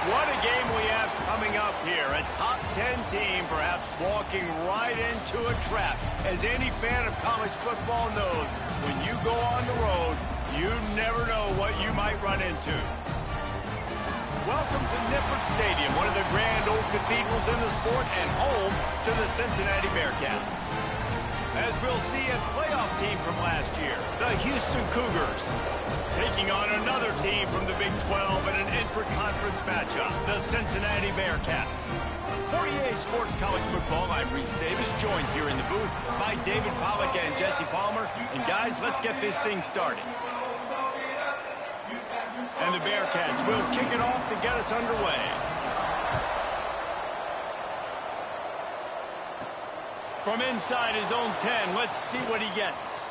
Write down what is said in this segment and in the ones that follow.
What a game we have coming up here. A top 10 team perhaps walking right into a trap. As any fan of college football knows, when you go on the road, you never know what you might run into. Welcome to Nippert Stadium, one of the grand old cathedrals in the sport and home to the Cincinnati Bearcats. As we'll see, a playoff team from last year, the Houston Cougars, taking on another team from the Big 12 in an intra-conference matchup, the Cincinnati Bearcats. For EA Sports College Football, I'm Reese Davis, joined here in the booth by David Pollack and Jesse Palmer. And guys, let's get this thing started. And the Bearcats will kick it off to get us underway. From inside his own 10, let's see what he gets.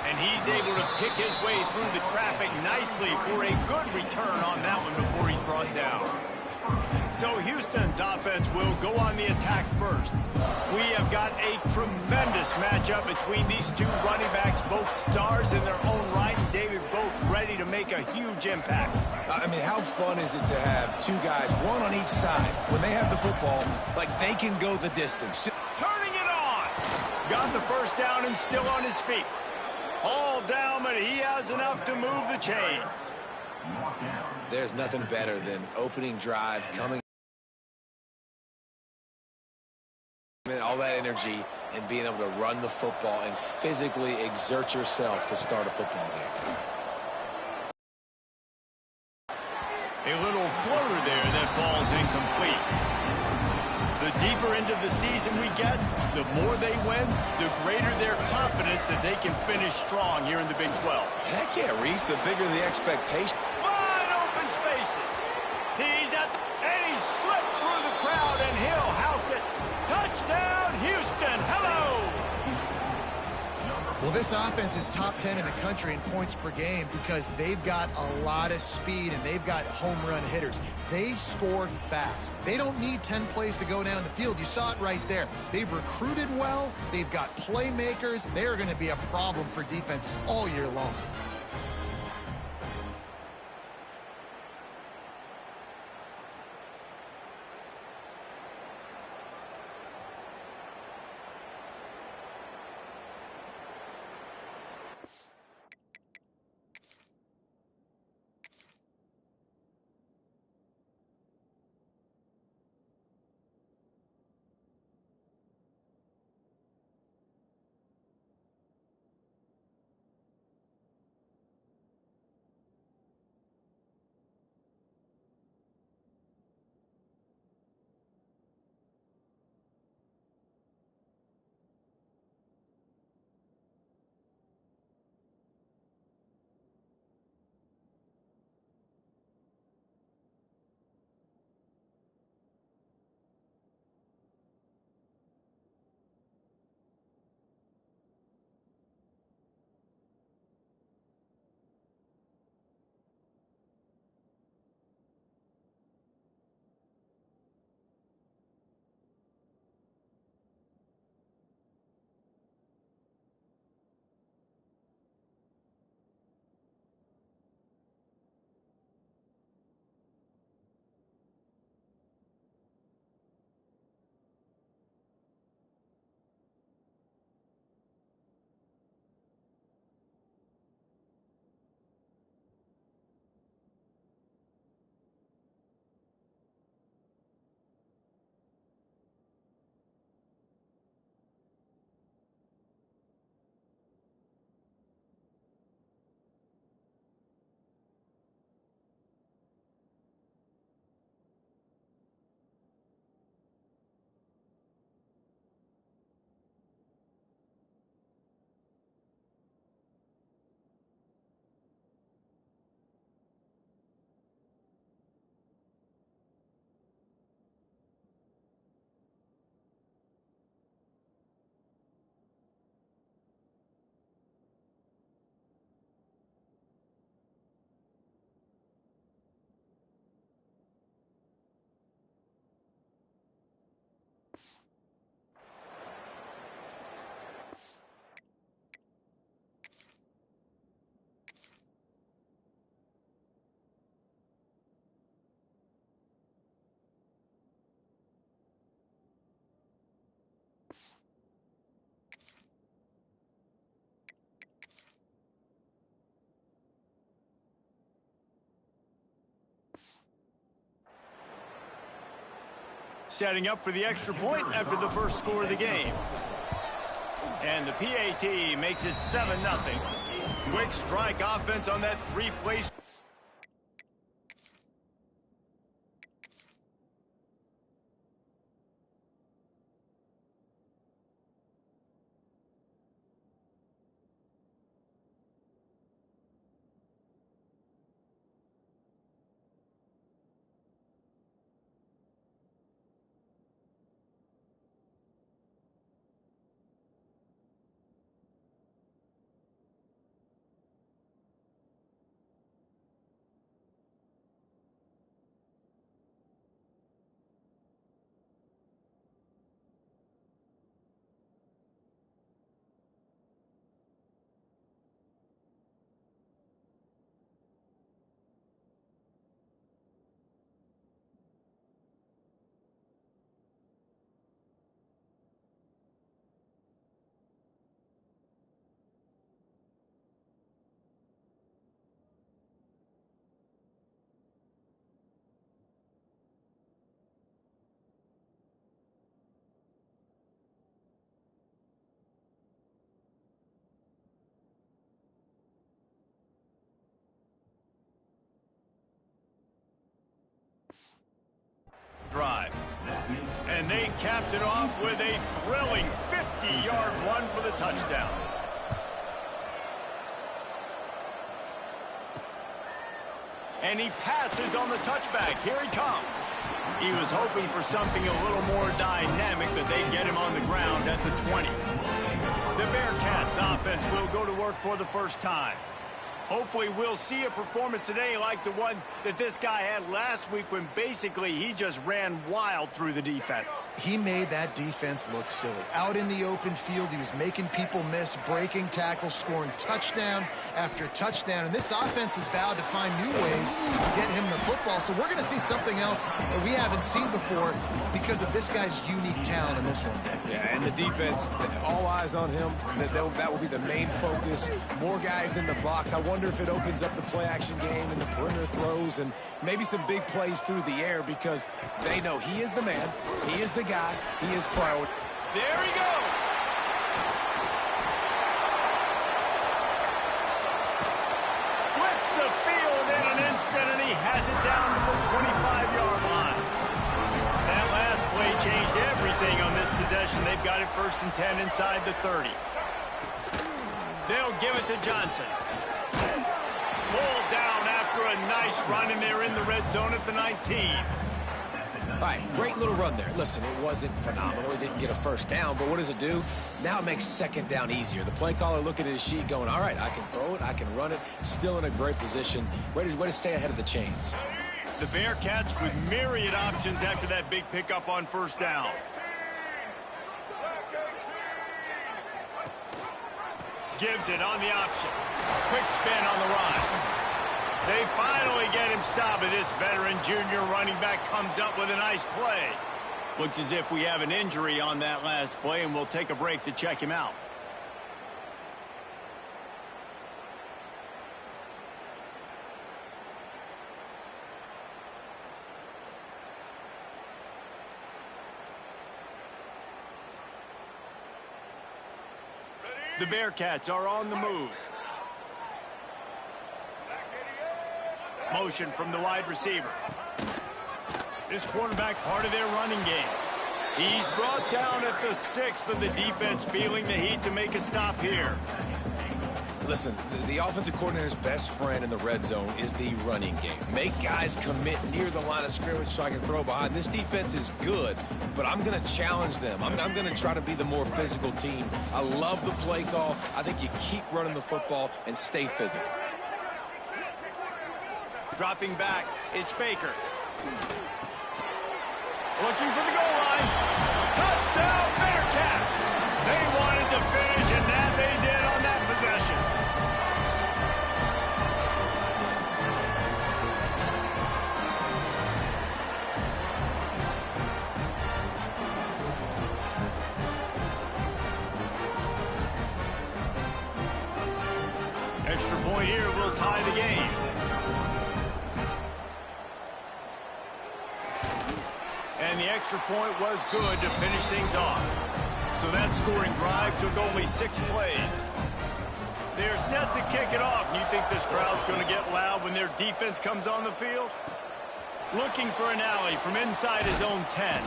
And he's able to pick his way through the traffic nicely for a good return on that one before he's brought down. So Houston's offense will go on the attack first. We have got a tremendous matchup between these two running backs, both stars in their own right, and David, both ready to make a huge impact. I mean, how fun is it to have two guys, one on each side, when they have the football, like they can go the distance. Turning it on! Got the first down and still on his feet. All down, but he has enough to move the chains. There's nothing better than opening drive, coming in, all that energy, and being able to run the football and physically exert yourself to start a football game. A little floater there that falls incomplete. The deeper into the season we get, the more they win, the greater their confidence that they can finish strong here in the Big 12. Heck yeah, Reese, the bigger the expectation. Wide open spaces. He's at the, and he slipped through the crowd, and he'll house it. Touchdown, Houston. Hello. Well, this offense is top 10 in the country in points per game because they've got a lot of speed and they've got home run hitters. They score fast. They don't need 10 plays to go down the field. You saw it right there. They've recruited well. They've got playmakers. They're going to be a problem for defenses all year long. Setting up for the extra point after the first score of the game. And the PAT makes it 7-0. Quick strike offense on that three-play. Drive. And they capped it off with a thrilling 50-yard run for the touchdown. And he passes on the touchback. Here he comes. He was hoping for something a little more dynamic, but they get him on the ground at the 20. The Bearcats offense will go to work for the first time. Hopefully we'll see a performance today like the one that this guy had last week when basically he just ran wild through the defense. He made that defense look silly. Out in the open field, he was making people miss, breaking tackles, scoring touchdown after touchdown. And this offense has vowed to find new ways to get him the football. So we're going to see something else that we haven't seen before because of this guy's unique talent in this one. Yeah, and the defense, all eyes on him. That will be the main focus. More guys in the box. I wonder if it opens up the play-action game and the perimeter throws and maybe some big plays through the air because they know he is the man, he is the guy, he is priority. There he goes! Flips the field in an instant, and he has it down to the 25-yard line. That last play changed everything on this possession. They've got it 1st and 10 inside the 30. They'll give it to Johnson. Pulled down after a nice run, and they're in the red zone at the 19. All right, great little run there. Listen, it wasn't phenomenal. He didn't get a first down, but what does it do? Now it makes second down easier. The play caller looking at his sheet going, all right, I can throw it, I can run it, still in a great position, ready to stay ahead of the chains. The Bearcats with myriad options after that big pickup on 1st down. Gives it on the option. Quick spin on the run. They finally get him stopped, and this veteran junior running back comes up with a nice play. Looks as if we have an injury on that last play, and we'll take a break to check him out. The Bearcats are on the move. Motion from the wide receiver. This quarterback part of their running game. He's brought down at the 6, but the defense feeling the heat to make a stop here. Listen, the offensive coordinator's best friend in the red zone is the running game. Make guys commit near the line of scrimmage so I can throw behind. This defense is good, but I'm going to challenge them. I'm going to try to be the more physical team. I love the play call. I think you keep running the football and stay physical. Dropping back, it's Baker. Looking for the goal line. Touchdown, Bearcats! They wanted to finish, and that they did on that possession. Extra point here will tie the game. And the extra point was good to finish things off. So that scoring drive took only 6 plays. They're set to kick it off, and you think this crowd's going to get loud when their defense comes on the field? Looking for an alley from inside his own 10.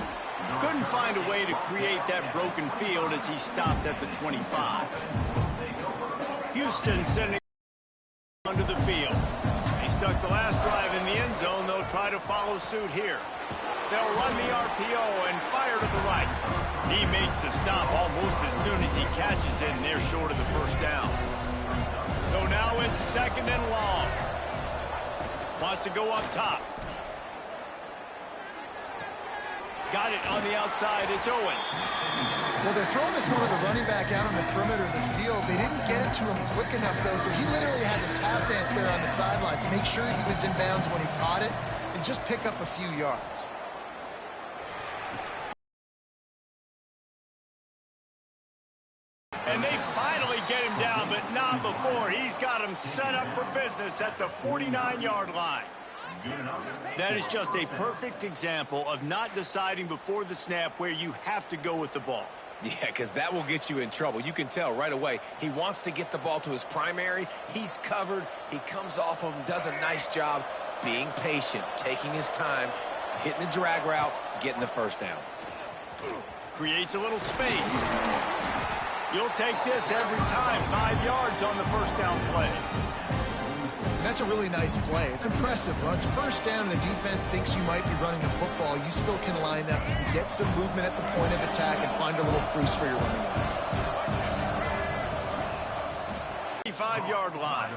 Couldn't find a way to create that broken field as he stopped at the 25. Houston sending under the field. They stuck the last drive in the end zone. They'll try to follow suit here. They'll run the RPO and fire to the right. He makes the stop almost as soon as he catches it, and they're short of the first down. So now it's 2nd and long. Wants to go up top. Got it on the outside. It's Owens. Well, they're throwing this one to the running back out on the perimeter of the field. They didn't get it to him quick enough, though, so he literally had to tap dance there on the sidelines, make sure he was in bounds when he caught it, and just pick up a few yards. And they finally get him down, but not before. He's got him set up for business at the 49-yard line. That is just a perfect example of not deciding before the snap where you have to go with the ball. Yeah, because that will get you in trouble. You can tell right away he wants to get the ball to his primary. He's covered. He comes off of him, does a nice job being patient, taking his time, hitting the drag route, getting the first down. Creates a little space. You'll take this every time. 5 yards on the first down play. That's a really nice play. It's impressive. When it's first down, the defense thinks you might be running the football. You still can line up, you can get some movement at the point of attack, and find a little crease for your running back. 5-yard line.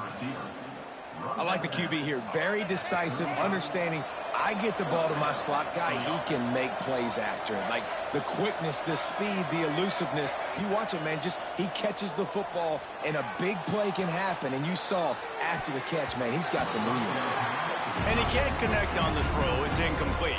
I like the QB here. Very decisive, understanding I get the ball to my slot guy. He can make plays after it. Like the quickness, the speed, the elusiveness. You watch it, man. Just he catches the football, and a big play can happen. And you saw after the catch, man, he's got some wheels. And he can't connect on the throw. It's incomplete.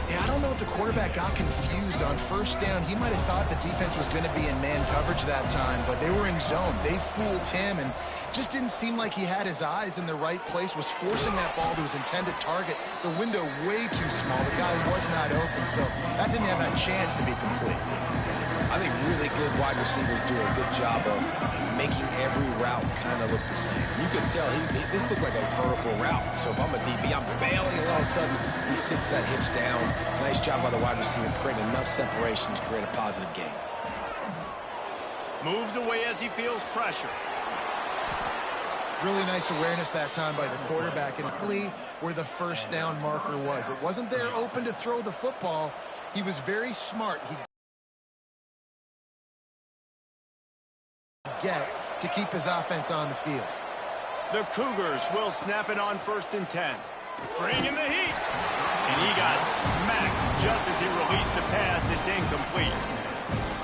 Yeah, I don't know if the quarterback got confused on first down. He might have thought the defense was going to be in man coverage that time, but they were in zone. They fooled him, and just didn't seem like he had his eyes in the right place, was forcing that ball to his intended target. The window way too small. The guy was not open, so that didn't have a chance to be complete. I think really good wide receivers do a good job of making every route kind of look the same. You can tell this looked like a vertical route. So if I'm a DB, I'm bailing, and all of a sudden he sits that hitch down. Nice job by the wide receiver, creating enough separation to create a positive gain. Moves away as he feels pressure. Really nice awareness that time by the quarterback, and really where the first down marker was. It wasn't there open to throw the football. He was very smart. He get to keep his offense on the field. The Cougars will snap it on 1st and 10. Bringing the heat. And he got smacked just as he released the pass. It's incomplete.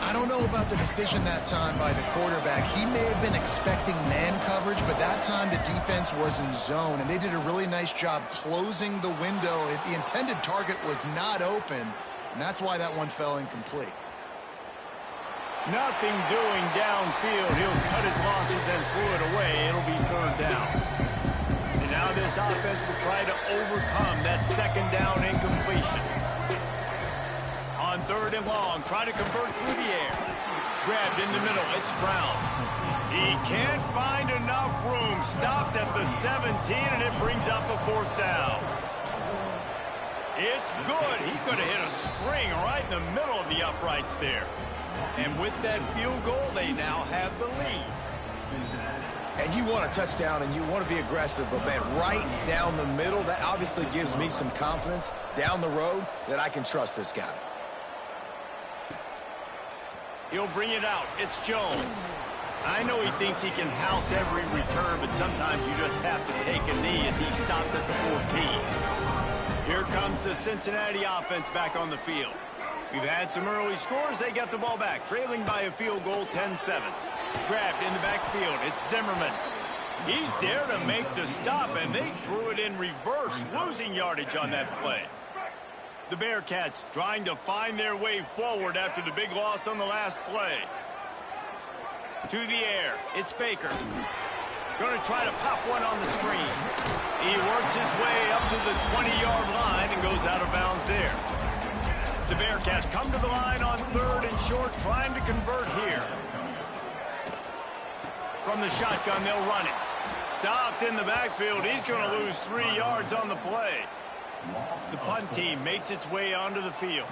I don't know about the decision that time by the quarterback. He may have been expecting man coverage, but that time the defense was in zone, and they did a really nice job closing the window. The intended target was not open, and that's why that one fell incomplete. Nothing doing downfield. He'll cut his losses and throw it away. It'll be 3rd down. And now this offense will try to overcome that 2nd down incompletion. On 3rd and long, try to convert through the air. Grabbed in the middle. It's Brown. He can't find enough room. Stopped at the 17, and it brings up a 4th down. It's good. He could have hit a string right in the middle of the uprights there. And with that field goal, they now have the lead. And you want a touchdown, and you want to be aggressive, but, man, right down the middle, that obviously gives me some confidence down the road that I can trust this guy. He'll bring it out. It's Jones. I know he thinks he can house every return, but sometimes you just have to take a knee as he stopped at the 14. Here comes the Cincinnati offense back on the field. We've had some early scores. They get the ball back, trailing by a field goal, 10-7. Grabbed in the backfield. It's Zimmerman. He's there to make the stop, and they threw it in reverse, losing yardage on that play. The Bearcats trying to find their way forward after the big loss on the last play. To the air. It's Baker. Going to try to pop one on the screen. He works his way up to the 20-yard line and goes out of bounds there. The Bearcats come to the line on 3rd and short, trying to convert here. From the shotgun, they'll run it. Stopped in the backfield. He's going to lose 3 yards on the play. The punt team makes its way onto the field.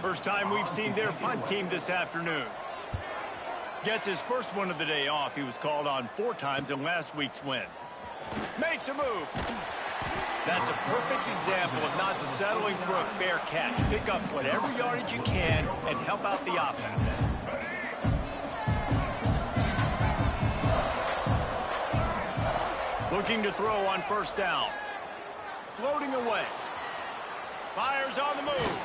First time we've seen their punt team this afternoon. Gets his first one of the day off. He was called on 4 times in last week's win. Makes a move. That's a perfect example of not settling for a fair catch. Pick up whatever yardage you can and help out the offense. Looking to throw on 1st down. Floating away. Fires on the move.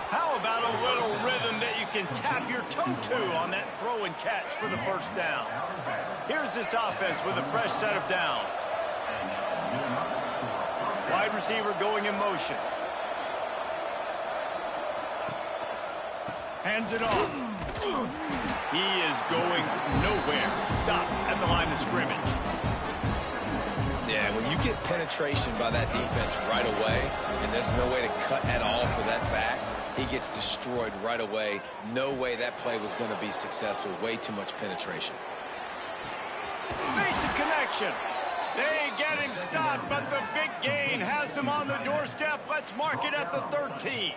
How about a little rhythm that you can tap your toe to on that throw and catch for the 1st down? Here's this offense with a fresh set of downs. Wide receiver going in motion. Hands it off. He is going nowhere. Stop at the line of scrimmage. Yeah, when you get penetration by that defense right away, and there's no way to cut at all for that back, he gets destroyed right away. No way that play was going to be successful. Way too much penetration. Makes a connection. They get him stopped, but the big gain has them on the doorstep. Let's mark it at the 13.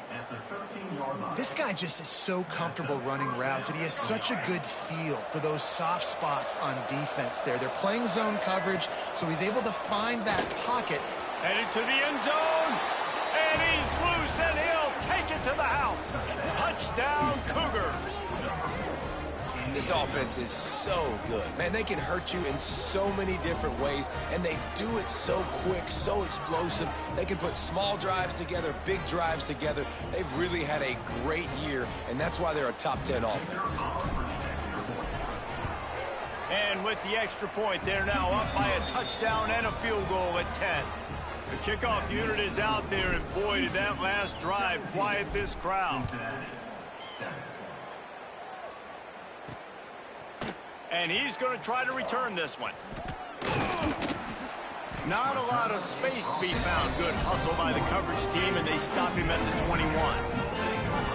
This guy just is so comfortable running routes, and he has such a good feel for those soft spots on defense there. They're playing zone coverage, so he's able to find that pocket. Headed to the end zone, and he's loose, and he'll take it to the house. Touchdown, Cougars. This offense is so good. Man, they can hurt you in so many different ways, and they do it so quick, so explosive. They can put small drives together, big drives together. They've really had a great year, and that's why they're a top 10 offense. And with the extra point, they're now up by a touchdown and a field goal at 10. The kickoff unit is out there, and boy, did that last drive quiet this crowd. And he's going to try to return this one. Not a lot of space to be found. Good hustle by the coverage team, and they stop him at the 21.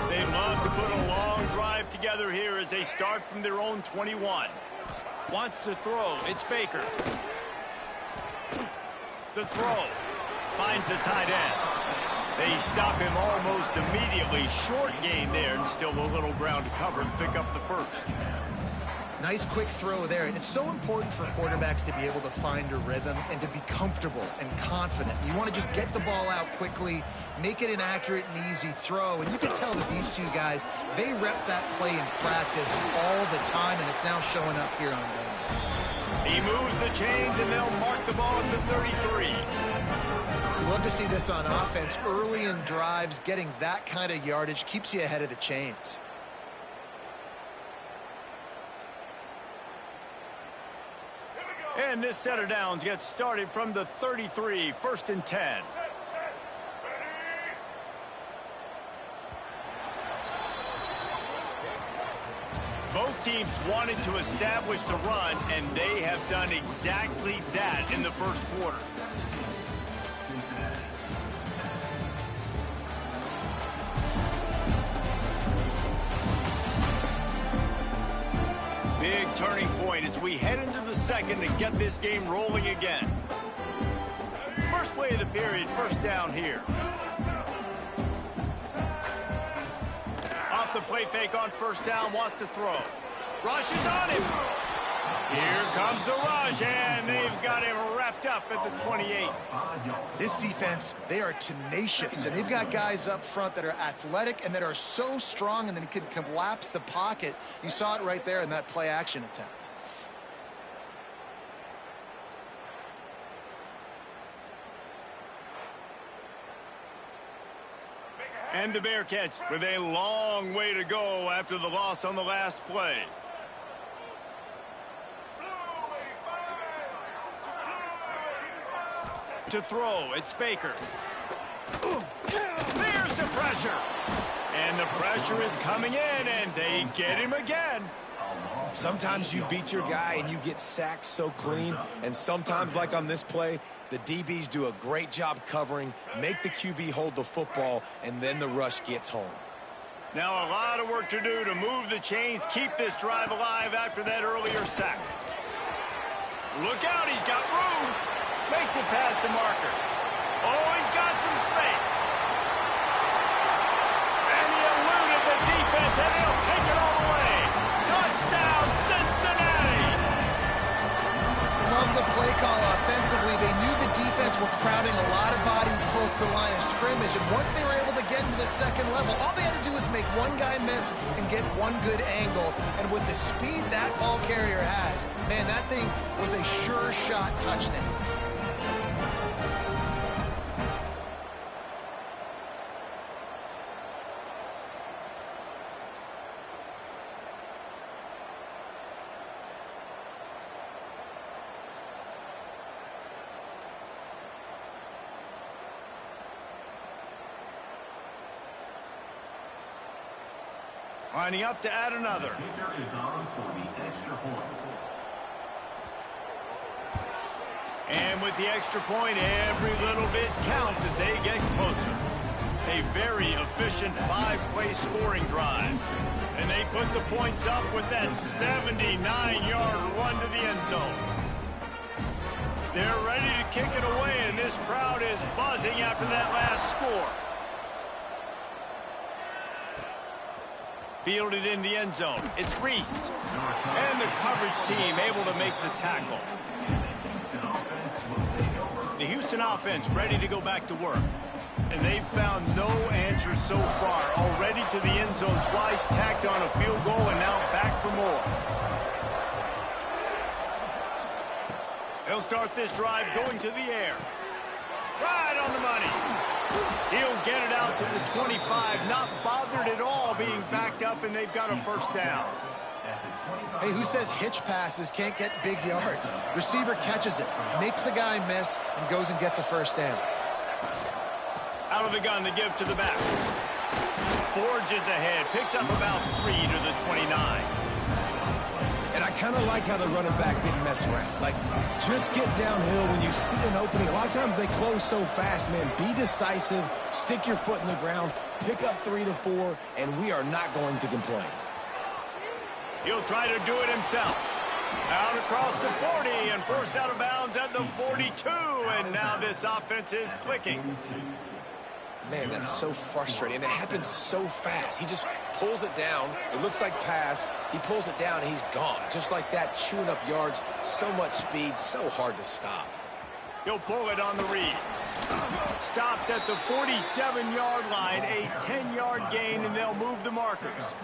They love to put a long drive together here as they start from their own 21. Wants to throw. It's Baker. The throw. Finds the tight end. They stop him almost immediately. Short gain there, and still a little ground to cover and pick up the 1st. Nice quick throw there, and it's so important for quarterbacks to be able to find a rhythm and to be comfortable and confident. You want to just get the ball out quickly, make it an accurate and easy throw, and you can tell that these 2 guys, they rep that play in practice all the time, and it's now showing up here on game. He moves the chains, and they'll mark the ball at the 33. We love to see this on offense. Early in drives, getting that kind of yardage keeps you ahead of the chains. And this set of downs gets started from the 33, 1st and 10. Both teams wanted to establish the run, and they have done exactly that in the 1st quarter. Big turning point as we head into the 2nd to get this game rolling again. First play of the period, 1st down here. Off the play fake on 1st down, wants to throw. Rush is on him. Here comes the rush, and they've got him wrapped up at the 28. This defense, they are tenacious, and they've got guys up front that are athletic and that are so strong and then can collapse the pocket. You saw it right there in that play action attempt. And the Bearcats with a long way to go after the loss on the last play. To throw, it's Baker. There's the pressure. And the pressure is coming in, and they get him again. Sometimes you beat your guy and you get sacked so clean, and sometimes, like on this play, the DBs do a great job covering, make the QB hold the football, and then the rush gets home. Now a lot of work to do to move the chains, keep this drive alive after that earlier sack. Look out, he's got room. Makes it past the marker. Oh, he's got some space. And he eluded the defense, and he'll take it all the way. Touchdown, Cincinnati! Love the play call offensively. They knew the defense were crowding a lot of bodies close to the line of scrimmage, and once they were able to get into the second level, all they had to do was make one guy miss and get one good angle. And with the speed that ball carrier has, man, that thing was a sure shot touchdown. Lining up to add another. And with the extra point, every little bit counts as they get closer. A very efficient 5-play scoring drive. And they put the points up with that 79-yard run to the end zone. They're ready to kick it away, and this crowd is buzzing after that last score. Fielded in the end zone. It's Reese. And the coverage team able to make the tackle. The Houston offense ready to go back to work. And they've found no answers so far. Already to the end zone twice, tacked on a field goal, and now back for more. They'll start this drive going to the air. Right on the money. He'll get it out to the 25, not bothered at all being backed up, and they've got a first down. Hey, who says hitch passes can't get big yards? Receiver catches it, makes a guy miss, and goes and gets a first down. Out of the gun to give to the back. Forges ahead, picks up about 3 to the 29. And I kind of like how the running back didn't mess around. Like, just get downhill when you see an opening. A lot of times they close so fast, man. Be decisive, stick your foot in the ground, pick up 3 to 4, and we are not going to complain. He'll try to do it himself. Out across the 40 and forced out of bounds at the 42. And now this offense is clicking. Man, that's so frustrating. And it happens so fast. He just pulls it down. It looks like pass. He pulls it down, and he's gone. Just like that, chewing up yards. So much speed, so hard to stop. He'll pull it on the read. Stopped at the 47-yard line. A 10-yard gain, and they'll move the markers.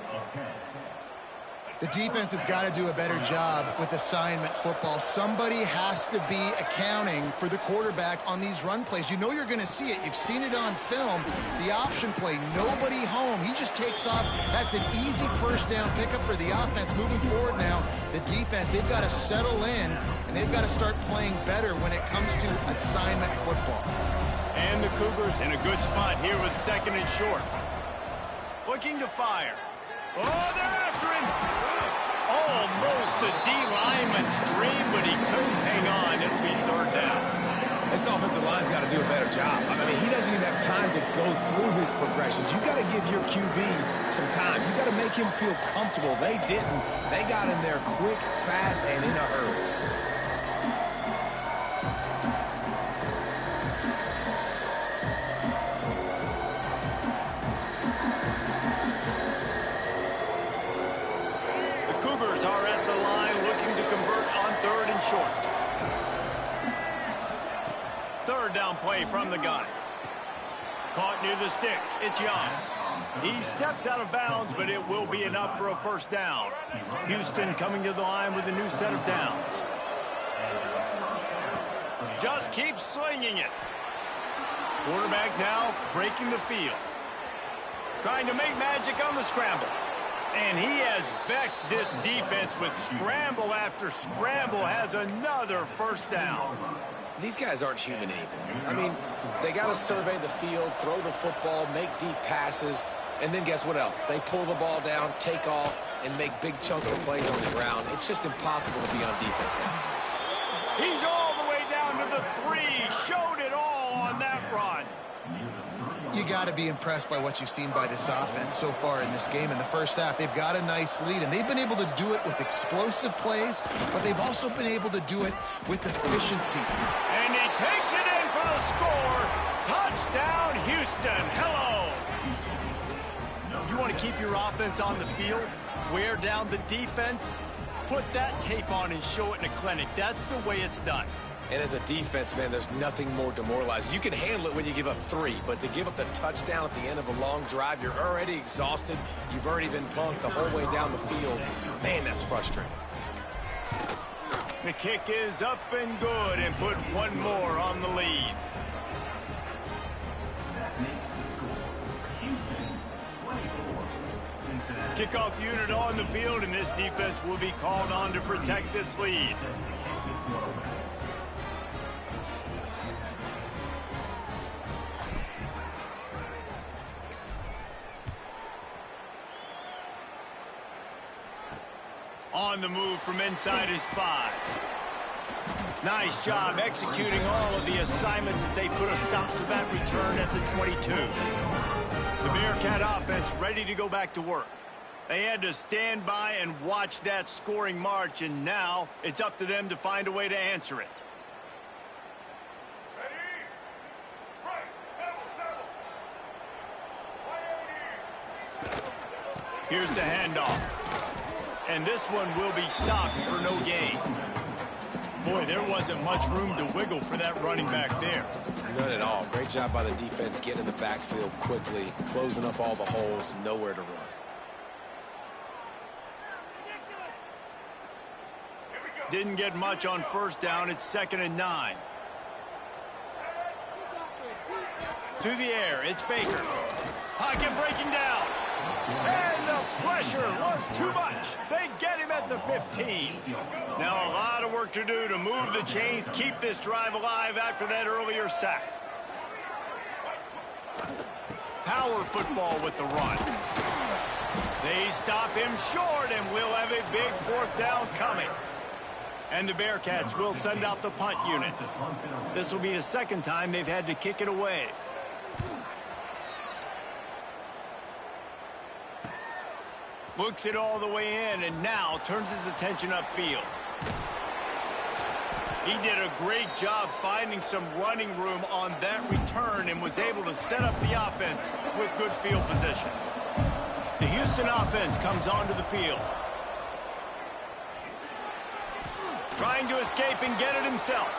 The defense has got to do a better job with assignment football. Somebody has to be accounting for the quarterback on these run plays. You know you're going to see it. You've seen it on film. The option play, nobody home. He just takes off. That's an easy first down pickup for the offense. Moving forward now, the defense, they've got to settle in, and they've got to start playing better when it comes to assignment football. And the Cougars in a good spot here with second and short. Looking to fire. Oh, they're after him. Almost a D-lineman's dream, but he couldn't hang on. It'll be third down. This offensive line's got to do a better job. I mean, he doesn't even have time to go through his progressions. You got to give your QB some time. You got to make him feel comfortable. They didn't. They got in there quick, fast, and in a hurry. Are at the line looking to convert on third and short. Third down play from the gun. Caught near the sticks. It's Young. He steps out of bounds, but it will be enough for a first down. Houston coming to the line with a new set of downs. Just keeps slinging it. Quarterback now breaking the field. Trying to make magic on the scramble. And he has vexed this defense with scramble after scramble, has another first down. These guys aren't human anymore. I mean, they got to survey the field, throw the football, make deep passes, and then guess what else? They pull the ball down, take off, and make big chunks of plays on the ground. It's just impossible to be on defense nowadays. He's all the way down to the 3. Showed it all on that run. You got to be impressed by what you've seen by this offense so far in this game. In the first half, they've got a nice lead, and they've been able to do it with explosive plays, but they've also been able to do it with efficiency. And he takes it in for the score. Touchdown, Houston. Hello. You want to keep your offense on the field, wear down the defense, put that tape on and show it in a clinic. That's the way it's done. And as a defense, man, there's nothing more demoralizing. You can handle it when you give up 3, but to give up the touchdown at the end of a long drive, you're already exhausted. You've already been punked the whole way down the field. Man, that's frustrating. The kick is up and good and put one more on the lead. Kickoff unit on the field, and this defense will be called on to protect this lead. On the move from inside his 5. Nice job executing all of the assignments as they put a stop to that return at the 22. The Bearcat offense ready to go back to work. They had to stand by and watch that scoring march, and now it's up to them to find a way to answer it. Here's the handoff. And this one will be stopped for no gain. Boy, there wasn't much room to wiggle for that running back there. None at all. Great job by the defense getting in the backfield quickly, closing up all the holes, nowhere to run. Didn't get much on first down. It's 2nd and 9. To the air, it's Baker. Pocket breaking down. And the pressure was too much. They get him at the 15. Now a lot of work to do to move the chains, keep this drive alive after that earlier sack. Power football with the run. They stop him short, and we'll have a big 4th down coming. And the Bearcats will send out the punt unit. This will be the 2nd time they've had to kick it away. Looks it all the way in, and now turns his attention upfield. He did a great job finding some running room on that return and was able to set up the offense with good field position. The Houston offense comes onto the field. Trying to escape and get it himself.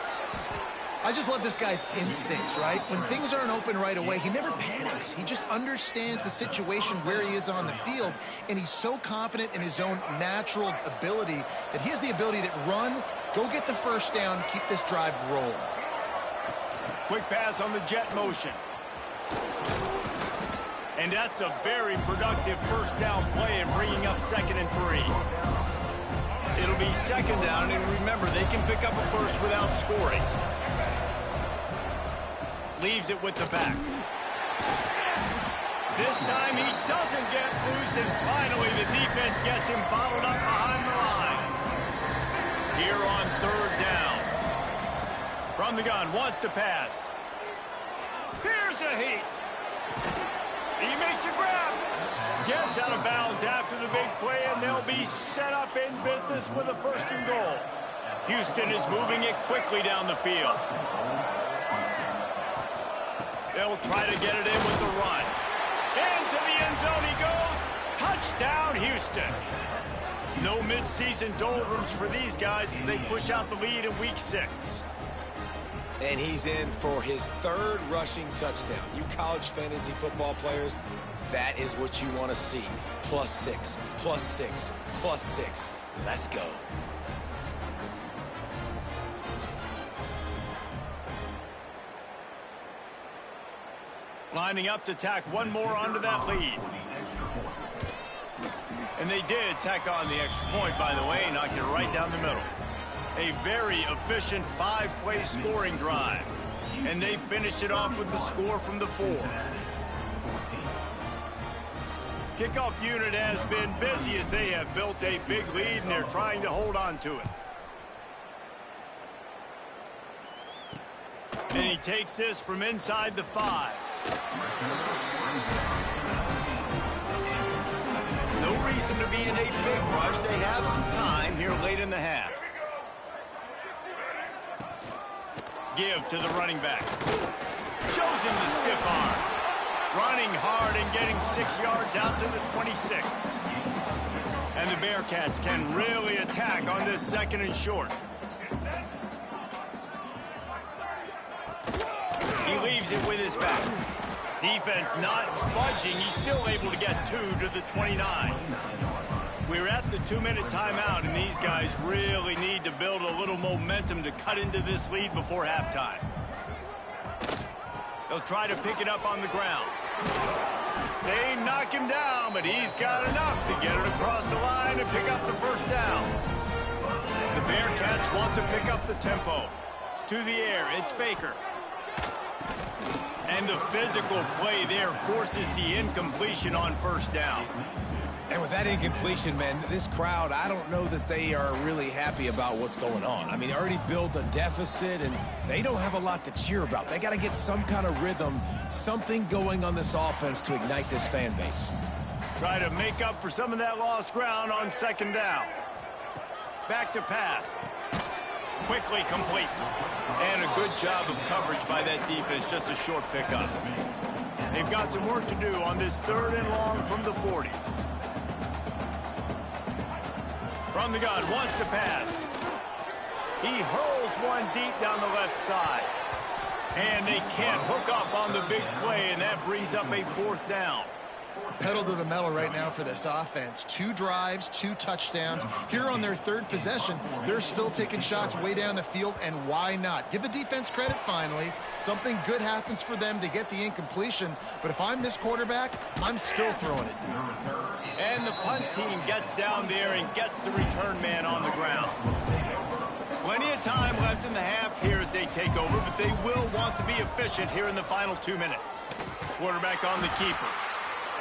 I just love this guy's instincts, right? When things aren't open right away, he never panics. He just understands the situation where he is on the field, and he's so confident in his own natural ability that he has the ability to run, go get the first down, keep this drive rolling. Quick pass on the jet motion. And that's a very productive first down play and bringing up 2nd and 3. It'll be 2nd down, and remember, they can pick up a first without scoring. Leaves it with the back. This time he doesn't get loose, and finally the defense gets him bottled up behind the line. Here on 3rd down. From the gun, wants to pass. Here's a heat. He makes a grab. Gets out of bounds after the big play, and they'll be set up in business with a 1st and goal. Houston is moving it quickly down the field. They'll try to get it in with the run. Into the end zone he goes. Touchdown, Houston. No midseason doldrums for these guys as they push out the lead in Week 6. And he's in for his 3rd rushing touchdown. You college fantasy football players, that is what you want to see. +6, +6, +6. Let's go. Lining up to tack one more onto that lead. And they did tack on the extra point, by the way, knocked it right down the middle. A very efficient 5-play scoring drive. And they finished it off with the score from the 4. Kickoff unit has been busy as they have built a big lead, and they're trying to hold on to it. And he takes this from inside the 5. No reason to be in a big rush. They have some time here late in the half. Give to the running back. Shows him the stiff arm. Running hard and getting 6 yards out to the 26. And the Bearcats can really attack on this 2nd and short. He leaves it with his back. Defense not budging. He's still able to get 2 to the 29. We're at the 2-minute timeout, and these guys really need to build a little momentum to cut into this lead before halftime. They'll try to pick it up on the ground. They knock him down, but he's got enough to get it across the line and pick up the 1st down. The Bearcats want to pick up the tempo. To the air, it's Baker. And the physical play there forces the incompletion on 1st down. And with that incompletion, man, this crowd, I don't know that they are really happy about what's going on. I mean, they already built a deficit, and they don't have a lot to cheer about. They got to get some kind of rhythm, something going on this offense to ignite this fan base. Try to make up for some of that lost ground on 2nd down. Back to pass. Quickly complete. And a good job of coverage by that defense, just a short pickup. They've got some work to do on this 3rd and long from the 40. From the gun, wants to pass. He hurls one deep down the left side. And they can't hook up on the big play, and that brings up a 4th down. Pedal to the metal right now for this offense. 2 drives, 2 touchdowns. Here on their 3rd possession, they're still taking shots way down the field, and why not? Give the defense credit finally. Something good happens for them to get the incompletion, but if I'm this quarterback, I'm still throwing it. And the punt team gets down there and gets the return man on the ground. Plenty of time left in the half here as they take over, but they will want to be efficient here in the final 2 minutes. Quarterback on the keeper.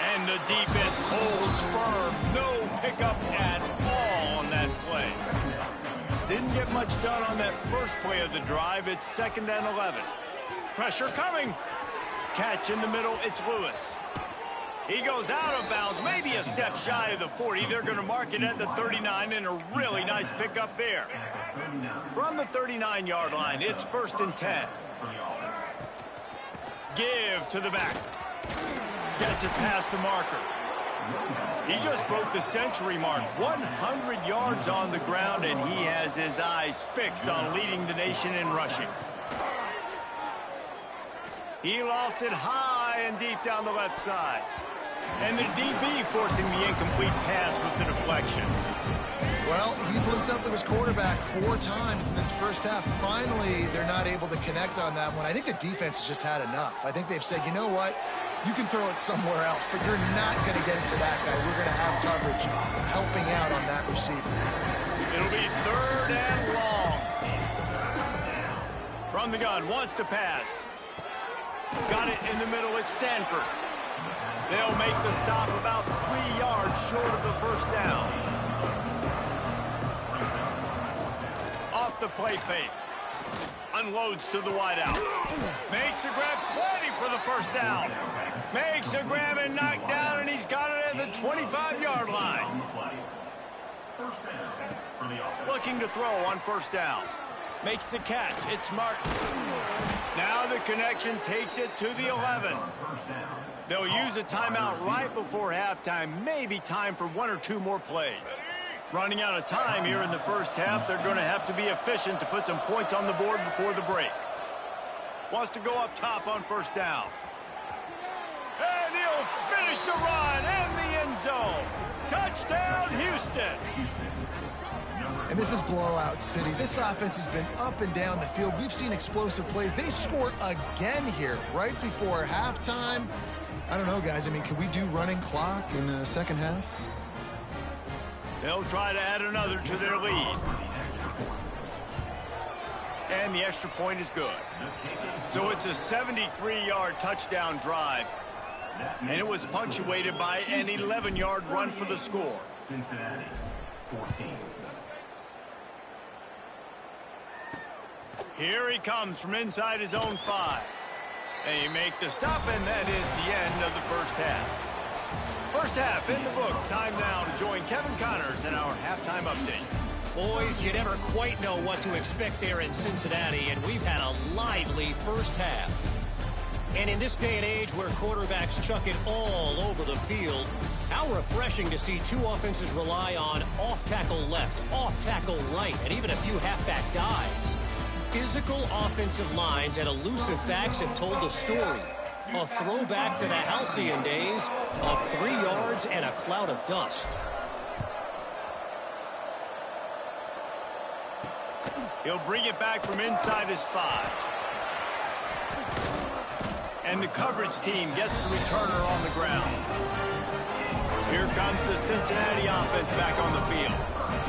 And the defense holds firm. No pickup at all on that play. Didn't get much done on that first play of the drive. It's 2nd and 11. Pressure coming. Catch in the middle. It's Lewis. He goes out of bounds, maybe a step shy of the 40. They're going to mark it at the 39, and a really nice pickup there. From the 39-yard line, it's 1st and 10. Give to the back. Gets it past the marker. He just broke the century mark. 100 yards on the ground, and he has his eyes fixed on leading the nation in rushing. He lofts it high and deep down the left side. And the DB forcing the incomplete pass with the deflection. Well, he's linked up with his quarterback 4 times in this first half. Finally, they're not able to connect on that one. I think the defense has just had enough. I think they've said, you know what? You can throw it somewhere else, but you're not going to get it to that guy. We're going to have coverage helping out on that receiver. It'll be 3rd and long. From the gun, wants to pass. Got it in the middle, it's Sanford. They'll make the stop about 3 yards short of the 1st down. Off the play fake. Unloads to the wideout. Makes the grab, plenty for the 1st down. Makes the grab and knocked down, and he's got it at the 25-yard line. Looking to throw on 1st down. Makes the catch. It's Martin. Now the connection takes it to the 11. They'll use a timeout right before halftime. Maybe time for 1 or 2 more plays. Running out of time here in the first half. They're going to have to be efficient to put some points on the board before the break. Wants to go up top on 1st down. And he'll finish the run and the end zone. Touchdown, Houston. And this is blowout city. This offense has been up and down the field. We've seen explosive plays. They score again here right before halftime. I don't know, guys. I mean, can we do running clock in the second half? They'll try to add another to their lead. And the extra point is good. So it's a 73-yard touchdown drive. And it was punctuated by an 11-yard run for the score. Cincinnati, 14. Here he comes from inside his own 5. They make the stop, and that is the end of the first half. First half in the books. Time now to join Kevin Connors in our halftime update. Boys, you never quite know what to expect there in Cincinnati, and we've had a lively first half. And in this day and age where quarterbacks chuck it all over the field, how refreshing to see two offenses rely on off-tackle left, off-tackle right, and even a few halfback dives. Physical offensive lines and elusive backs have told the story. A throwback to the halcyon days of 3 yards and a cloud of dust. He'll bring it back from inside his 5. And the coverage team gets the returner on the ground. Here comes the Cincinnati offense back on the field.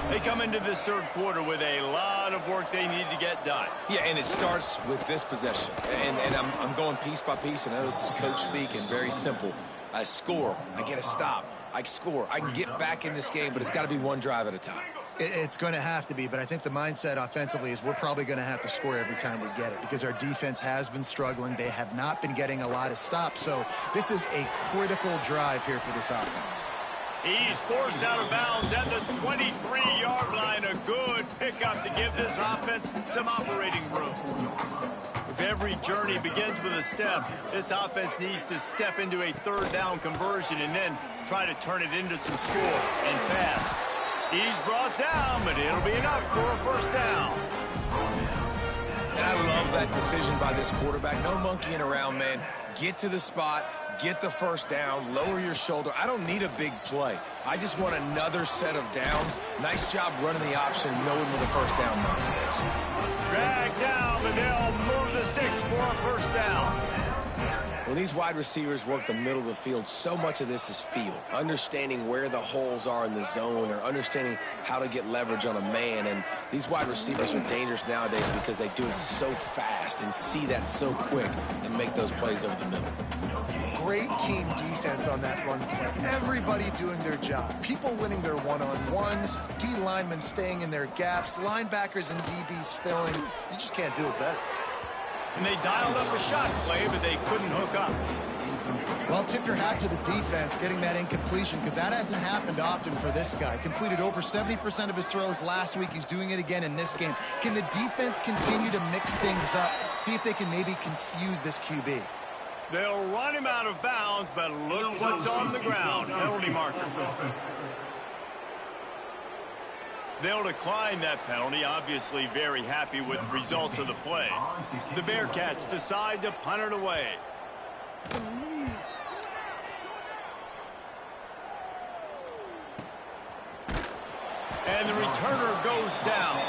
They come into this third quarter with a lot of work they need to get done. Yeah, and it starts with this possession. And I'm going piece by piece. And I know this is coach speak and very simple. I score. I get a stop. I score. I can get back in this game, but it's got to be one drive at a time. It's going to have to be, but I think the mindset offensively is we're probably going to have to score every time we get it because our defense has been struggling. They have not been getting a lot of stops, so this is a critical drive here for this offense. He's forced out of bounds at the 23-yard line. A good pickup to give this offense some operating room. If every journey begins with a step, this offense needs to step into a third down conversion and then try to turn it into some scores, and fast. He's brought down, but it'll be enough for a first down. And I love that decision by this quarterback. No monkeying around, man. Get to the spot, get the first down, lower your shoulder. I don't need a big play. I just want another set of downs. Nice job running the option, knowing where the first down mark is. Drag down, but they'll move the sticks for a first down. When these wide receivers work the middle of the field, so much of this is feel. Understanding where the holes are in the zone or understanding how to get leverage on a man. And these wide receivers are dangerous nowadays because they do it so fast and see that so quick and make those plays over the middle. Great team defense on that run play. Everybody doing their job. People winning their one-on-ones, D linemen staying in their gaps, linebackers and DBs filling. You just can't do it better. And they dialed up a shot play, but they couldn't hook up. Well, tip your hat to the defense getting that incompletion because that hasn't happened often for this guy. Completed over 70% of his throws last week. He's doing it again in this game. Can the defense continue to mix things up? See if they can maybe confuse this QB. They'll run him out of bounds, but look what's on the ground. Penalty marker. They'll decline that penalty, obviously very happy with the results of the play. The Bearcats decide to punt it away. And the returner goes down.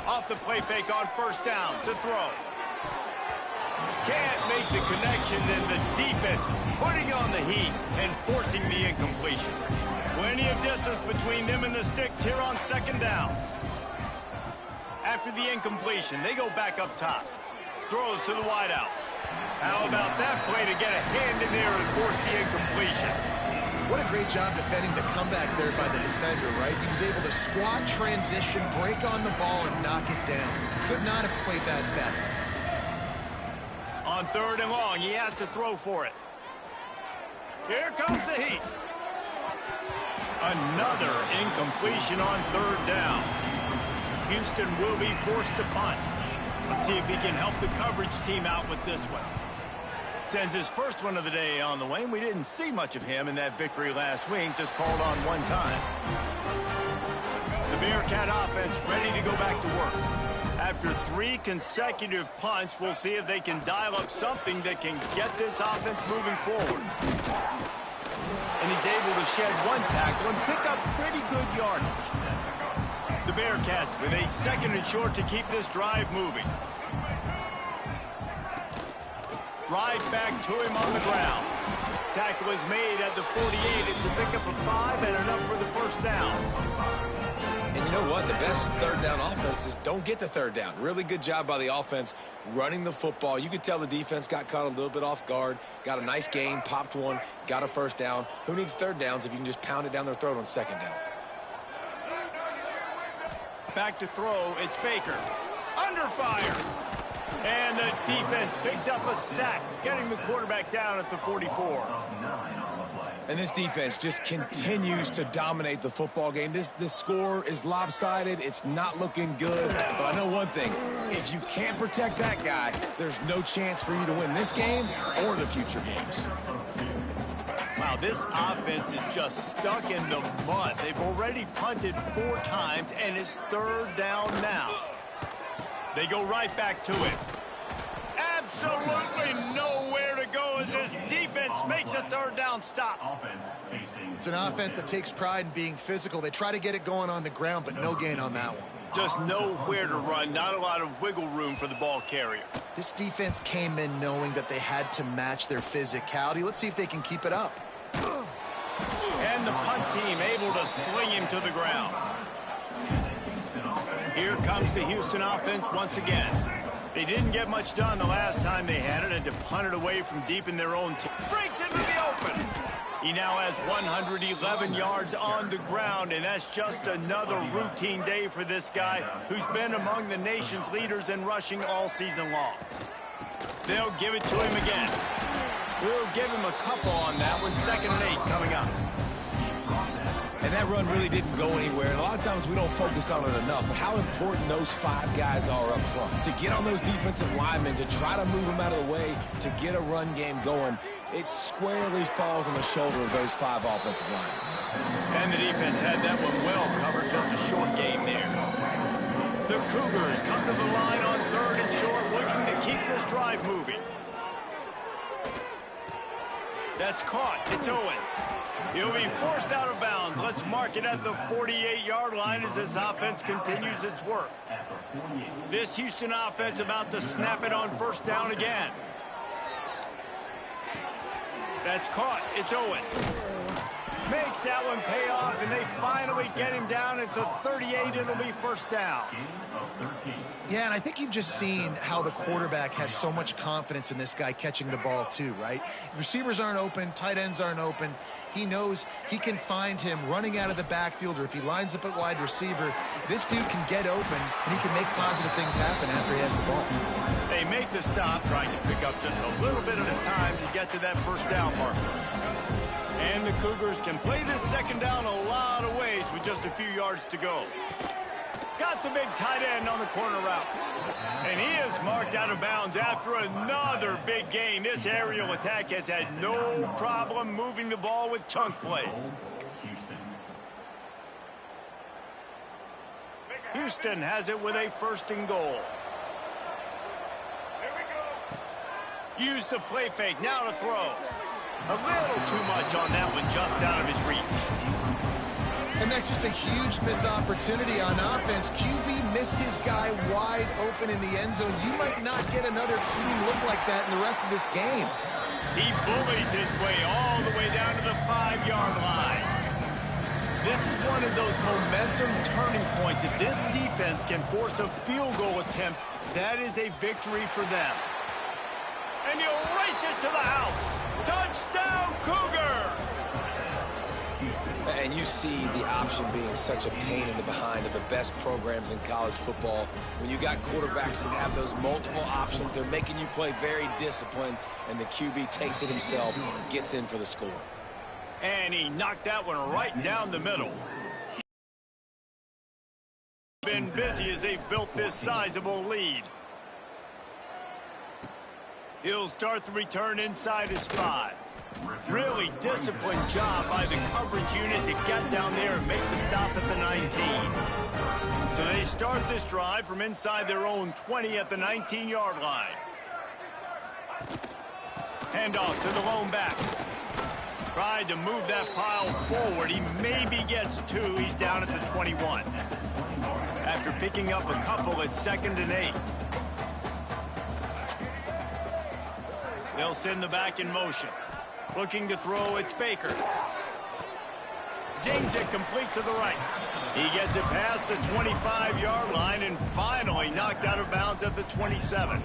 Off the play fake on first down to throw. Can't make the connection, and the defense putting on the heat and forcing the incompletion. Plenty of distance between them and the sticks here on second down. After the incompletion, they go back up top. Throws to the wideout. How about that play to get a hand in there and force the incompletion? What a great job defending the comeback there by the defender, right? He was able to squat, transition, break on the ball, and knock it down. Could not have played that better. On third and long, he has to throw for it. Here comes the heat. Another incompletion on third down. Houston will be forced to punt. Let's see if he can help the coverage team out with this one. Sends his first one of the day on the way, and we didn't see much of him in that victory last week, just called on one time. The Bearcat offense ready to go back to work. After 3 consecutive punts, we'll see if they can dial up something that can get this offense moving forward. And he's able to shed 1 tackle and pick up pretty good yardage. The Bearcats with a second and short to keep this drive moving. Right back to him on the ground. Tackle is made at the 48. It's a pickup of 5 and enough for the first down. And you know what? The best third down offenses don't get to third down. Really good job by the offense running the football. You could tell the defense got caught a little bit off guard, got a nice gain, popped one, got a first down. Who needs third downs if you can just pound it down their throat on second down? Back to throw, it's Baker. Under fire. And the defense picks up a sack, getting the quarterback down at the 44. And this defense just continues to dominate the football game. This score is lopsided. It's not looking good. But I know one thing. If you can't protect that guy, there's no chance for you to win this game or the future games. Wow, this offense is just stuck in the mud. They've already punted 4 times, and it's 3rd down now. They go right back to it. Absolutely nowhere to go as this defense makes a 3rd down stop. It's an offense that takes pride in being physical. They try to get it going on the ground, but no gain on that one. Just nowhere to run, not a lot of wiggle room for the ball carrier. This defense came in knowing that they had to match their physicality. Let's see if they can keep it up. And the punt team able to sling him to the ground. Here comes the Houston offense once again. They didn't get much done the last time they had it, and to punt it away from deep in their own team. Breaks into the open. He now has 111 yards on the ground, and that's just another routine day for this guy who's been among the nation's leaders in rushing all season long. They'll give it to him again. We'll give him a couple on that one. 2nd and 8 coming up. And that run really didn't go anywhere. And a lot of times we don't focus on it enough. But how important those 5 guys are up front. To get on those defensive linemen, to try to move them out of the way, to get a run game going, it squarely falls on the shoulder of those 5 offensive linemen. And the defense had that one well covered. Just a short game there. The Cougars come to the line on 3rd and short, looking to keep this drive moving. That's caught. It's Owens. He'll be forced out of bounds. Let's mark it at the 48-yard line as this offense continues its work. This Houston offense about to snap it on 1st down again. That's caught. It's Owens. Makes that one pay off, and they finally get him down at the 38. It'll be 1st down. Yeah, and I think you've just seen how the quarterback has so much confidence in this guy catching the ball too, right? Receivers aren't open, tight ends aren't open. He knows he can find him running out of the backfield, or if he lines up at wide receiver, this dude can get open, and he can make positive things happen after he has the ball. They make the stop, trying to pick up just a little bit at a time to get to that 1st down marker. And the Cougars can play this 2nd down a lot of ways with just a few yards to go. Got the big tight end on the corner route. And he is marked out of bounds after another big gain. This aerial attack has had no problem moving the ball with chunk plays. Houston has it with a 1st and goal. Use the play fake, now to throw. A little too much on that one, just out of his reach. And that's just a huge missed opportunity on offense. QB missed his guy wide open in the end zone. You might not get another clean look like that in the rest of this game. He bullies his way all the way down to the 5-yard line. This is one of those momentum turning points. If this defense can force a field goal attempt, that is a victory for them. And he'll race it to the house. Touchdown, Cougars! And you see the option being such a pain in the behind of the best programs in college football. When you got quarterbacks that have those multiple options, they're making you play very disciplined, and the QB takes it himself, gets in for the score. And he knocked that one right down the middle. Been busy as they've built this sizable lead. He'll start the return inside his 5. Really disciplined job by the coverage unit to get down there and make the stop at the 19. So they start this drive from inside their own 20 at the 19-yard line. Handoff to the lone back. Tried to move that pile forward. He maybe gets 2. He's down at the 21. After picking up a couple, it's 2nd and 8. They'll send the back in motion. Looking to throw, it's Baker. Zings it complete to the right. He gets it past the 25-yard line and finally knocked out of bounds at the 27.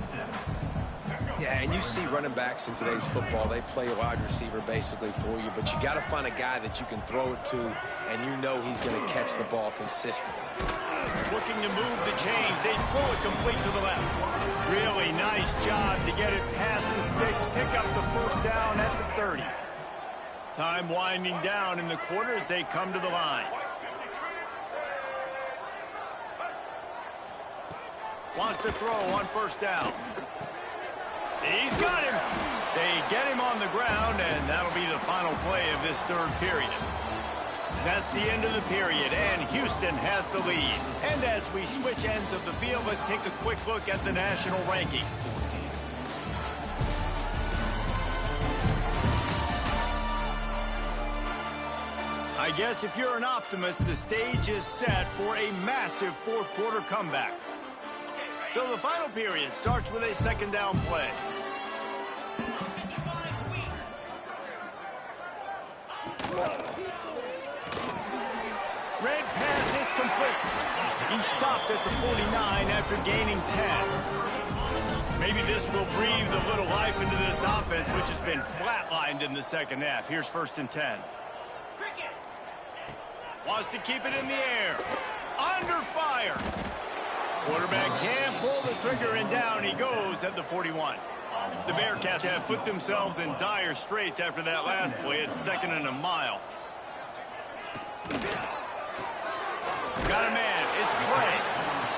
Yeah, and you see running backs in today's football, they play wide receiver basically for you, but you got to find a guy that you can throw it to, and you know he's going to catch the ball consistently. Looking to move the chains. They throw it complete to the left. Really nice job to get it past the sticks. Pick up the first down at the 30. Time winding down in the quarter as they come to the line. Wants to throw on first down. He's got him. They get him on the ground, and that'll be the final play of this third period. That's the end of the period, and Houston has the lead. And as we switch ends of the field, let's take a quick look at the national rankings. I guess if you're an optimist, the stage is set for a massive fourth quarter comeback. So the final period starts with a second down play. Red pass hits complete. He stopped at the 49 after gaining 10. Maybe this will breathe a little life into this offense, which has been flatlined in the second half. Here's first and 10. Wants to keep it in the air. Under fire. Quarterback can't pull the trigger, and down he goes at the 41. The Bearcats have put themselves in dire straits after that last play. It's second and a mile. Got a man. It's Clay.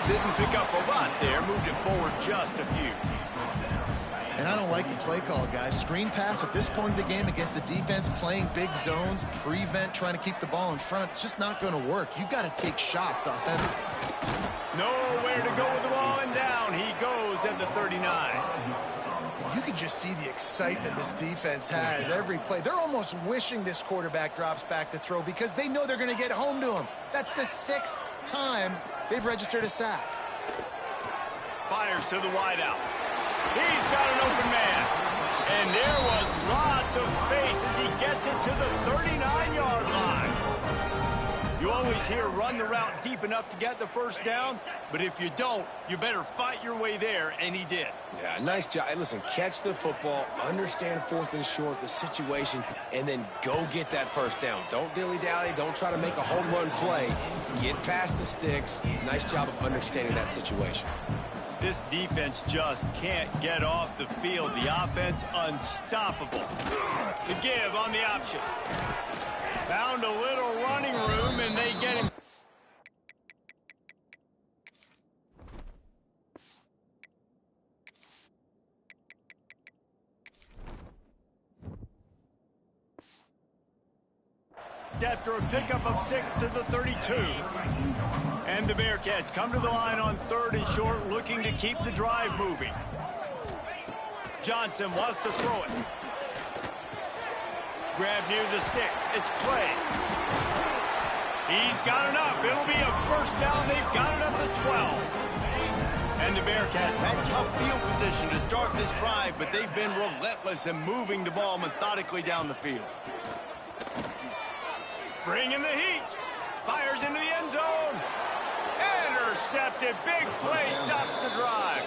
Didn't pick up a lot there. Moved it forward just a few. And I don't like the play call, guys. Screen pass at this point of the game against the defense, playing big zones, prevent, trying to keep the ball in front. It's just not going to work. You've got to take shots offensively. Nowhere to go with the ball, and down he goes at the 39. You can just see the excitement this defense has every play. They're almost wishing this quarterback drops back to throw because they know they're going to get home to him. That's the 6th time they've registered a sack. Fires to the wideout. He's got an open man. And there was lots of space as he gets it to the 39-yard line. You always hear run the route deep enough to get the first down, but if you don't, you better fight your way there, and he did. Yeah, nice job. Hey, listen, catch the football, understand fourth and short, the situation, and then go get that first down. Don't dilly-dally. Don't try to make a home run play. Get past the sticks. Nice job of understanding that situation. This defense just can't get off the field. The offense unstoppable. The give on the option. Found a little running room, and they get him. After a pickup of 6 to the 32. And the Bearcats come to the line on third and short, looking to keep the drive moving. Johnson wants to throw it. Grab near the sticks. It's Clay. He's got enough. It'll be a first down. They've got it up to 12. And the Bearcats had tough field position to start this drive, but they've been relentless in moving the ball methodically down the field. Bringing the heat. Fires into the end zone. Intercepted. Big play stops the drive.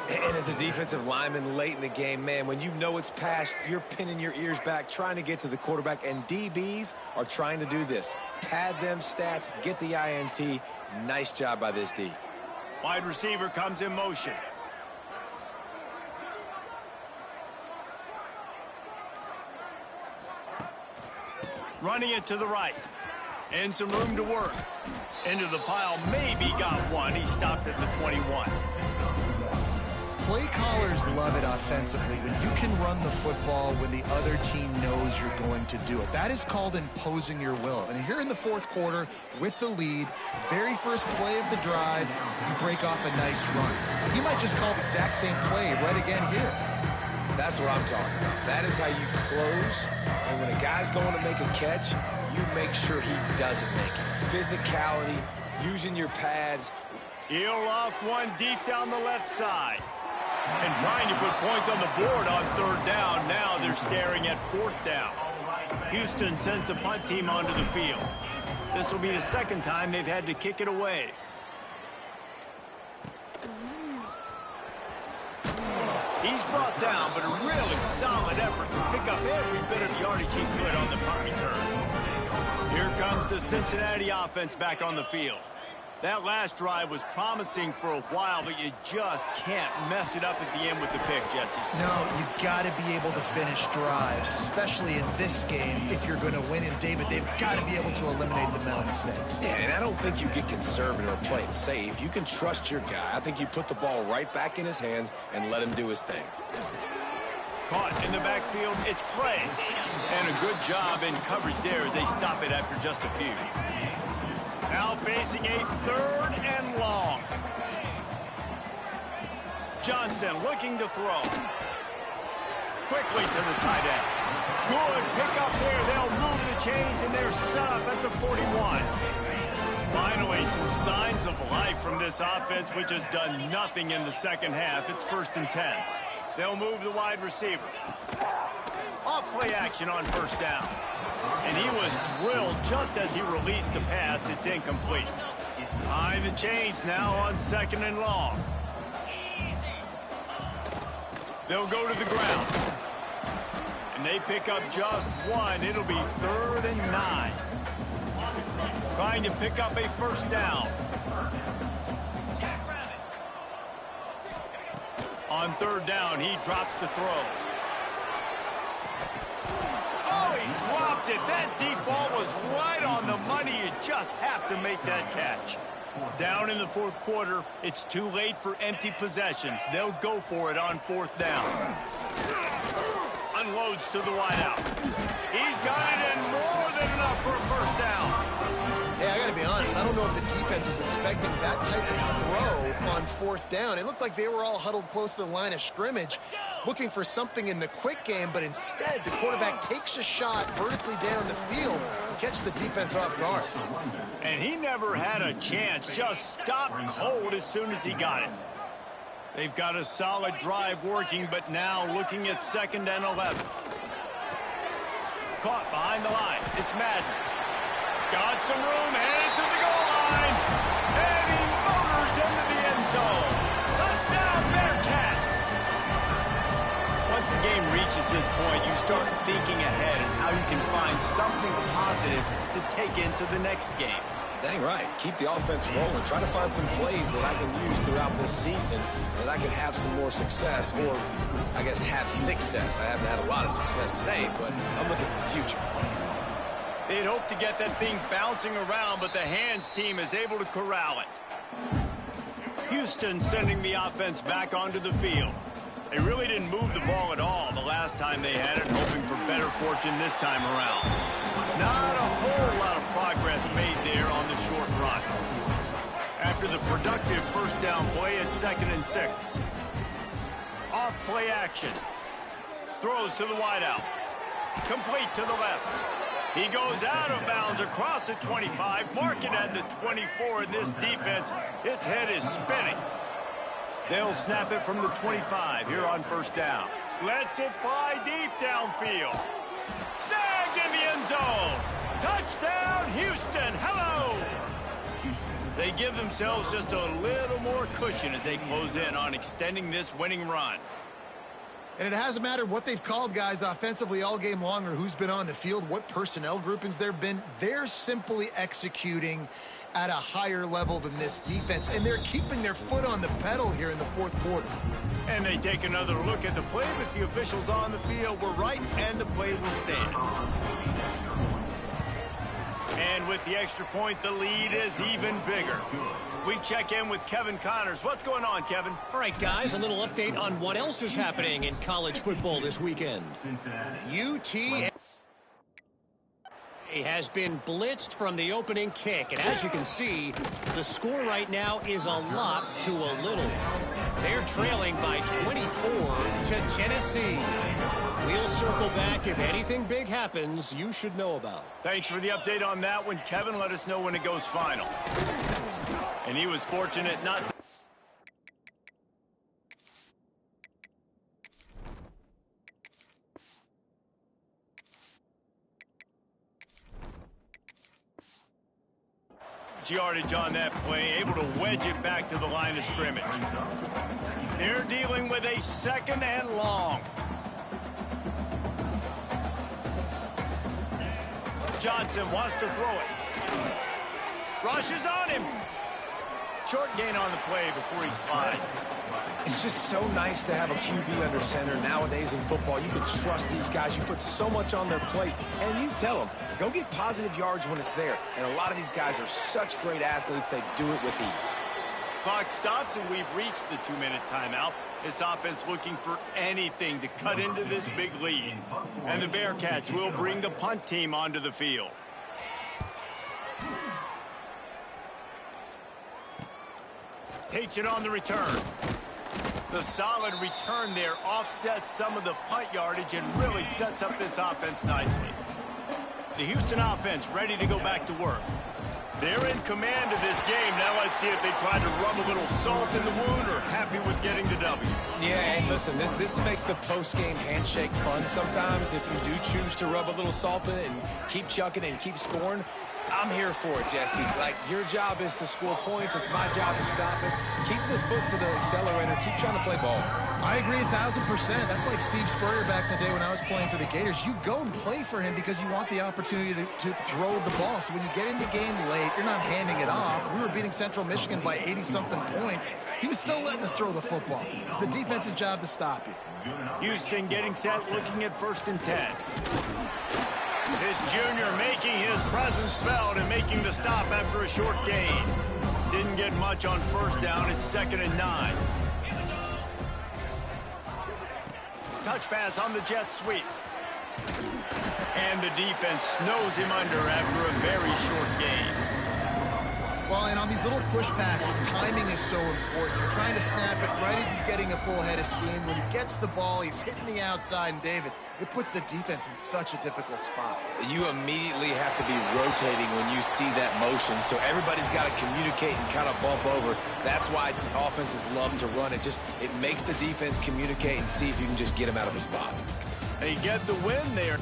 And as a defensive lineman late in the game, man, when you know it's past, you're pinning your ears back, trying to get to the quarterback, and DBs are trying to do this. Pad them stats, get the INT. Nice job by this D. Wide receiver comes in motion. Running it to the right. And some room to work. Into the pile, maybe got one. He stopped at the 21. Play callers love it offensively when you can run the football when the other team knows you're going to do it. That is called imposing your will. And here in the fourth quarter with the lead, very first play of the drive, you break off a nice run. He might just call the exact same play right again here. That's what I'm talking about. That is how you close. And when a guy's going to make a catch, you make sure he doesn't make it. Physicality, using your pads. He'll off one deep down the left side. And trying to put points on the board on third down. Now they're staring at fourth down. Houston sends the punt team onto the field. This will be the second time they've had to kick it away. He's brought down, but a really solid effort to pick up every bit of yardage he could on the punt return. Here comes the Cincinnati offense back on the field. That last drive was promising for a while, but you just can't mess it up at the end with the pick, Jesse. No, you've got to be able to finish drives, especially in this game. If you're going to win, and David, they've got to be able to eliminate the mental mistakes. Yeah, and I don't think you get conservative or play it safe. You can trust your guy. I think you put the ball right back in his hands and let him do his thing. Caught in the backfield, it's Clay. And a good job in coverage there as they stop it after just a few. Now facing a 3rd and long. Johnson looking to throw. Quickly to the tight end. Good pick up there. They'll move the chains, and they're set up at the 41. Finally, some signs of life from this offense, which has done nothing in the second half. It's 1st and 10. They'll move the wide receiver. Off play action on 1st down. And he was drilled just as he released the pass. It's incomplete. Behind the chains now on 2nd and long. They'll go to the ground. And they pick up just 1. It'll be 3rd and 9. Trying to pick up a 1st down. On 3rd down, he drops the throw. Oh, he dropped it. That deep ball was right on the money. You just have to make that catch. Down in the 4th quarter, it's too late for empty possessions. They'll go for it on 4th down. Unloads to the wideout. He's got it in more than enough for a 1st down. Hey, I got to be honest. I don't know if the defense was expecting that type of throw on 4th down. It looked like they were all huddled close to the line of scrimmage, looking for something in the quick game, but instead the quarterback takes a shot vertically down the field and catches the defense off guard. And he never had a chance. Just stopped cold as soon as he got it. They've got a solid drive working, but now looking at 2nd and 11. Caught behind the line. It's Madden. Got some room, headed to the goal line. And he motors into the end zone. Touchdown, Bearcats! Once the game reaches this point, you start thinking ahead and how you can find something positive to take into the next game. Dang right. Keep the offense rolling. Try to find some plays that I can use throughout this season that I can have some more success, or I guess have success. I haven't had a lot of success today, but I'm looking for the future. They'd hope to get that thing bouncing around, but the hands team is able to corral it. Houston sending the offense back onto the field. They really didn't move the ball at all the last time they had it, hoping for better fortune this time around. Not a whole lot of progress made there on the short run. After the productive 1st down play, it's 2nd and 6. Off play action. Throws to the wideout. Complete to the left. He goes out of bounds across the 25, marking at the 24, and this defense, its head is spinning. They'll snap it from the 25 here on 1st down. Lets it fly deep downfield. Snagged in the end zone. Touchdown, Houston. Hello. They give themselves just a little more cushion as they close in on extending this winning run. And it hasn't mattered what they've called guys offensively all game long or who's been on the field, what personnel groupings there have been. They're simply executing at a higher level than this defense, and they're keeping their foot on the pedal here in the 4th quarter. And they take another look at the play, but the officials on the field were right, and the play will stand. And with the extra point, the lead is even bigger. We check in with Kevin Connors. What's going on, Kevin? All right, guys, a little update on what else is happening in college football this weekend. UT has been blitzed from the opening kick, and as you can see, the score right now is a lot to a little. They're trailing by 24 to Tennessee. We'll circle back if anything big happens you should know about. Thanks for the update on that one, Kevin. Let us know when it goes final. And he was fortunate not to... yardage on that play, able to wedge it back to the line of scrimmage. They're dealing with a 2nd and long. Johnson wants to throw it. Rushes on him. Short gain on the play before he slides. It's just so nice to have a QB under center. Nowadays in football, you can trust these guys. You put so much on their plate, and you tell them, go get positive yards when it's there. And a lot of these guys are such great athletes, they do it with ease. Clock stops, and we've reached the 2-minute timeout. This offense looking for anything to cut into this big lead. And the Bearcats will bring the punt team onto the field. Takes it on the return. The solid return there offsets some of the punt yardage and really sets up this offense nicely. The Houston offense ready to go back to work. They're in command of this game. Now let's see if they try to rub a little salt in the wound or happy with getting the W. Yeah, and listen, this makes the post-game handshake fun sometimes. If you do choose to rub a little salt in it and keep chucking and keep scoring, I'm here for it, Jesse. Like, your job is to score points. It's my job to stop it. Keep the foot to the accelerator. Keep trying to play ball. I agree 1,000%. That's like Steve Spurrier back in the day when I was playing for the Gators. You go and play for him because you want the opportunity to throw the ball. So when you get in the game late, you're not handing it off. We were beating Central Michigan by 80-something points. He was still letting us throw the football. It's the defense's job to stop you. Houston getting set, looking at 1st and 10. This junior making his presence felt and making the stop after a short gain. Didn't get much on 1st down. It's 2nd and 9. Touch pass on the jet sweep. And the defense snows him under after a very short gain. Well, and on these little push passes, timing is so important. You're trying to snap it right as he's getting a full head of steam. When he gets the ball, he's hitting the outside, and David, it puts the defense in such a difficult spot. You immediately have to be rotating when you see that motion, so everybody's got to communicate and kind of bump over. That's why offenses love to run it. It makes the defense communicate and see if you can just get him out of the spot. They get the win there.